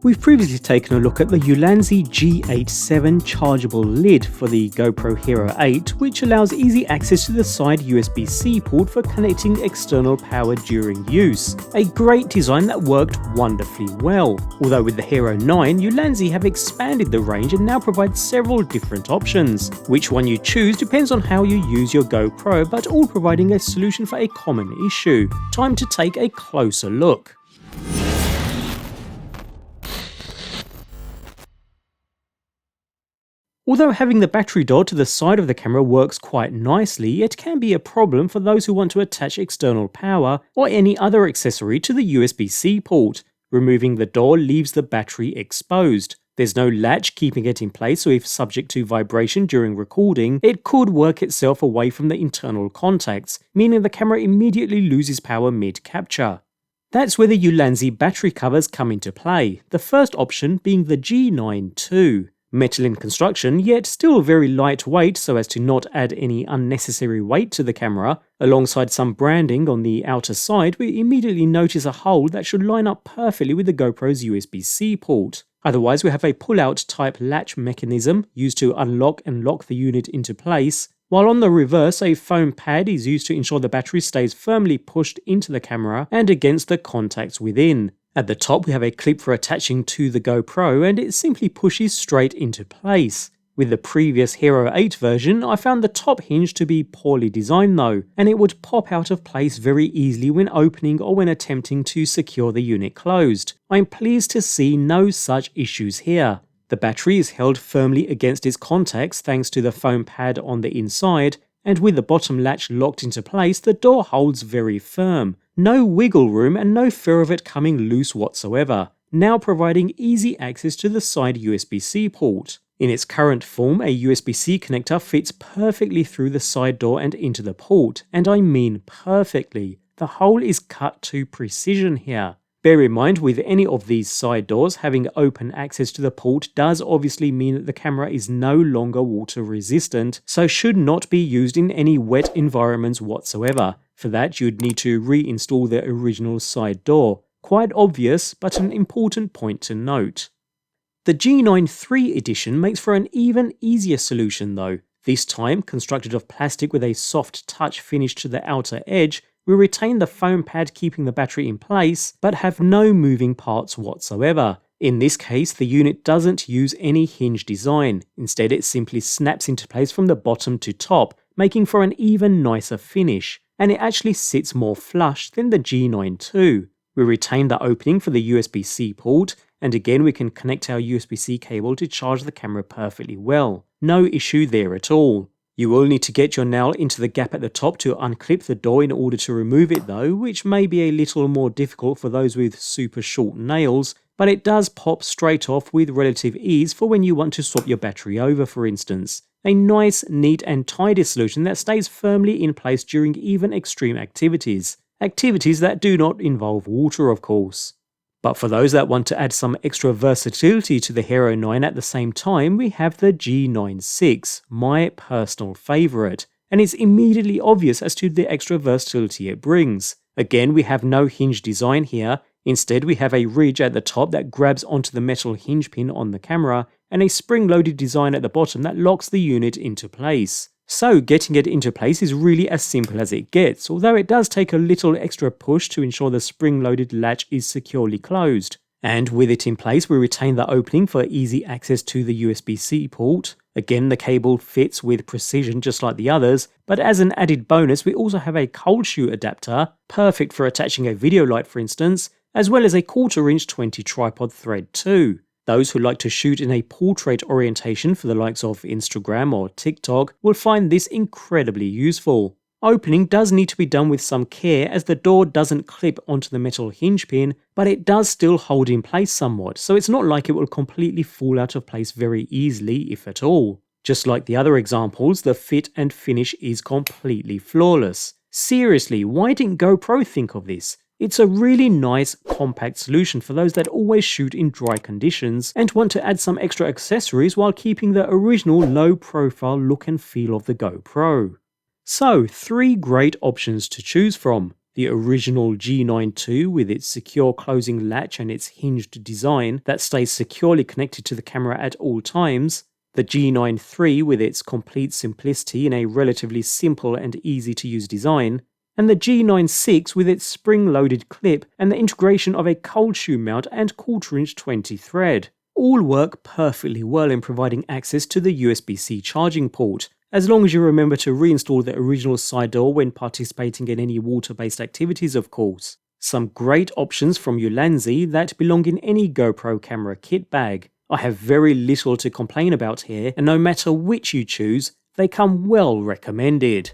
We've previously taken a look at the Ulanzi G9-7 chargeable lid for the GoPro Hero 8, which allows easy access to the side USB-C port for connecting external power during use. A great design that worked wonderfully well. Although with the Hero 9, Ulanzi have expanded the range and now provide several different options. Which one you choose depends on how you use your GoPro, but all providing a solution for a common issue. Time to take a closer look. Although having the battery door to the side of the camera works quite nicely, it can be a problem for those who want to attach external power or any other accessory to the USB-C port. Removing the door leaves the battery exposed. There's no latch keeping it in place, so if subject to vibration during recording, it could work itself away from the internal contacts, meaning the camera immediately loses power mid-capture. That's where the Ulanzi battery covers come into play, the first option being the G9-2. Metal in construction, yet still very lightweight so as to not add any unnecessary weight to the camera. Alongside some branding on the outer side, we immediately notice a hole that should line up perfectly with the GoPro's USB-C port. Otherwise, we have a pull-out type latch mechanism used to unlock and lock the unit into place, while on the reverse a foam pad is used to ensure the battery stays firmly pushed into the camera and against the contacts within. At the top we have a clip for attaching to the GoPro and it simply pushes straight into place. With the previous Hero 8 version, I found the top hinge to be poorly designed though, and it would pop out of place very easily when opening or when attempting to secure the unit closed. I'm pleased to see no such issues here. The battery is held firmly against its contacts thanks to the foam pad on the inside, and with the bottom latch locked into place, the door holds very firm. No wiggle room and no fear of it coming loose whatsoever, now providing easy access to the side USB-C port. In its current form, a USB-C connector fits perfectly through the side door and into the port, and I mean perfectly. The hole is cut to precision here. Bear in mind, with any of these side doors, having open access to the port does obviously mean that the camera is no longer water resistant, so should not be used in any wet environments whatsoever. For that, you'd need to reinstall the original side door. Quite obvious, but an important point to note. The G9-3 edition makes for an even easier solution though. This time, constructed of plastic with a soft touch finish to the outer edge, we retain the foam pad keeping the battery in place, but have no moving parts whatsoever. In this case, the unit doesn't use any hinge design. Instead, it simply snaps into place from the bottom to top, making for an even nicer finish. And it actually sits more flush than the G9-2. We retain the opening for the USB-C port, and again we can connect our USB-C cable to charge the camera perfectly well. No issue there at all. You will need to get your nail into the gap at the top to unclip the door in order to remove it though, which may be a little more difficult for those with super short nails, but it does pop straight off with relative ease for when you want to swap your battery over, for instance. A nice, neat and tidy solution that stays firmly in place during even extreme activities. Activities that do not involve water, of course. But for those that want to add some extra versatility to the Hero 9 at the same time, we have the G9-6, my personal favourite, and it's immediately obvious as to the extra versatility it brings. Again, we have no hinge design here. Instead, we have a ridge at the top that grabs onto the metal hinge pin on the camera, and a spring-loaded design at the bottom that locks the unit into place. So getting it into place is really as simple as it gets, although it does take a little extra push to ensure the spring-loaded latch is securely closed. And with it in place, we retain the opening for easy access to the USB-C port. Again, the cable fits with precision just like the others, but as an added bonus, we also have a cold shoe adapter, perfect for attaching a video light for instance, as well as a 1/4" 20 tripod thread too. Those who like to shoot in a portrait orientation for the likes of Instagram or TikTok will find this incredibly useful. Opening does need to be done with some care as the door doesn't clip onto the metal hinge pin, but it does still hold in place somewhat, so it's not like it will completely fall out of place very easily, if at all. Just like the other examples, the fit and finish is completely flawless. Seriously, why didn't GoPro think of this? It's a really nice, compact solution for those that always shoot in dry conditions and want to add some extra accessories while keeping the original low-profile look and feel of the GoPro. So, 3 great options to choose from. The original G9-2 with its secure closing latch and its hinged design that stays securely connected to the camera at all times, the G9-3 with its complete simplicity in a relatively simple and easy to use design, and the G9-6 with its spring-loaded clip and the integration of a cold shoe mount and 1/4" 20 thread. All work perfectly well in providing access to the USB-C charging port, as long as you remember to reinstall the original side door when participating in any water-based activities, of course. Some great options from Ulanzi that belong in any GoPro camera kit bag. I have very little to complain about here, and no matter which you choose, they come well recommended.